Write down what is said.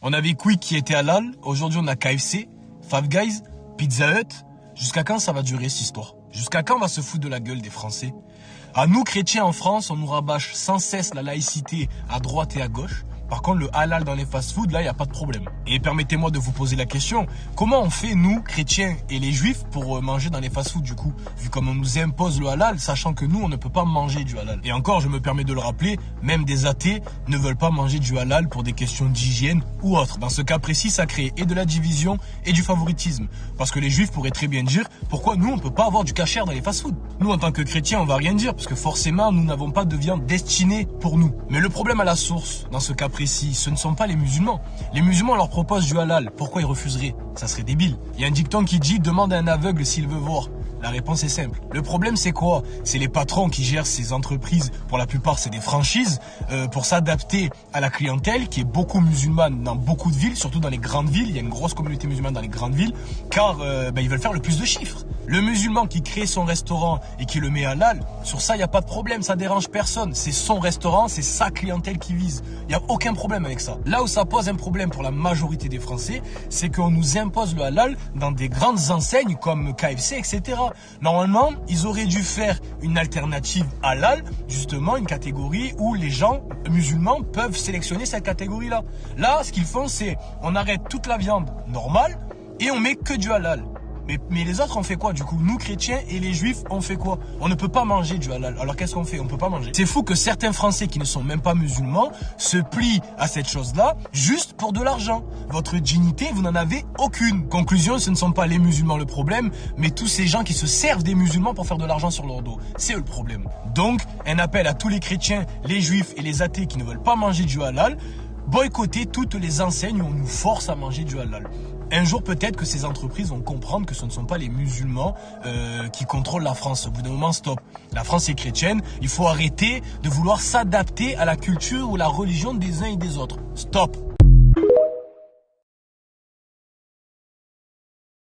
On avait Quick qui était halal, aujourd'hui on a KFC, Five Guys, Pizza Hut. Jusqu'à quand ça va durer cette histoire? Jusqu'à quand on va se foutre de la gueule des Français? À nous, chrétiens en France, on nous rabâche sans cesse la laïcité à droite et à gauche. Par contre, le halal dans les fast-foods, là, il n'y a pas de problème. Et permettez-moi de vous poser la question, comment on fait, nous, chrétiens et les juifs, pour manger dans les fast-foods, du coup, vu comme on nous impose le halal, sachant que nous, on ne peut pas manger du halal. Et encore, je me permets de le rappeler, même des athées ne veulent pas manger du halal pour des questions d'hygiène ou autre. Dans ce cas précis, ça crée et de la division et du favoritisme. Parce que les juifs pourraient très bien dire, pourquoi nous, on ne peut pas avoir du kasher dans les fast-foods? Nous, en tant que chrétiens, on va rien dire, parce que forcément, nous n'avons pas de viande destinée pour nous. Mais le problème à la source, dans ce cas précis, ce ne sont pas les musulmans. Les musulmans leur proposent du halal. Pourquoi ils refuseraient? Ça serait débile. Il y a un dicton qui dit « Demande à un aveugle s'il veut voir ». La réponse est simple. Le problème, c'est quoi? C'est les patrons qui gèrent ces entreprises. Pour la plupart, c'est des franchises. Pour s'adapter à la clientèle qui est beaucoup musulmane dans beaucoup de villes, surtout dans les grandes villes. Il y a une grosse communauté musulmane dans les grandes villes, car ils veulent faire le plus de chiffres. Le musulman qui crée son restaurant et qui le met halal, sur ça, il n'y a pas de problème. Ça dérange personne. C'est son restaurant, c'est sa clientèle qui vise. Il n'y a aucun problème avec ça. Là où ça pose un problème pour la majorité des Français, c'est qu'on nous impose le halal dans des grandes enseignes comme KFC, etc. Normalement, ils auraient dû faire une alternative halal, justement une catégorie où les gens musulmans peuvent sélectionner cette catégorie-là. Là, ce qu'ils font, c'est on arrête toute la viande normale et on met que du halal. Mais les autres, on fait quoi du coup? Nous, chrétiens et les juifs, on fait quoi? On ne peut pas manger du halal. Alors qu'est-ce qu'on fait? On ne peut pas manger. C'est fou que certains Français qui ne sont même pas musulmans se plient à cette chose-là juste pour de l'argent. Votre dignité, vous n'en avez aucune. Conclusion, ce ne sont pas les musulmans le problème, mais tous ces gens qui se servent des musulmans pour faire de l'argent sur leur dos. C'est eux le problème. Donc, un appel à tous les chrétiens, les juifs et les athées qui ne veulent pas manger du halal, boycotter toutes les enseignes où on nous force à manger du halal. Un jour, peut-être que ces entreprises vont comprendre que ce ne sont pas les musulmans qui contrôlent la France. Au bout d'un moment, stop. La France est chrétienne. Il faut arrêter de vouloir s'adapter à la culture ou la religion des uns et des autres. Stop.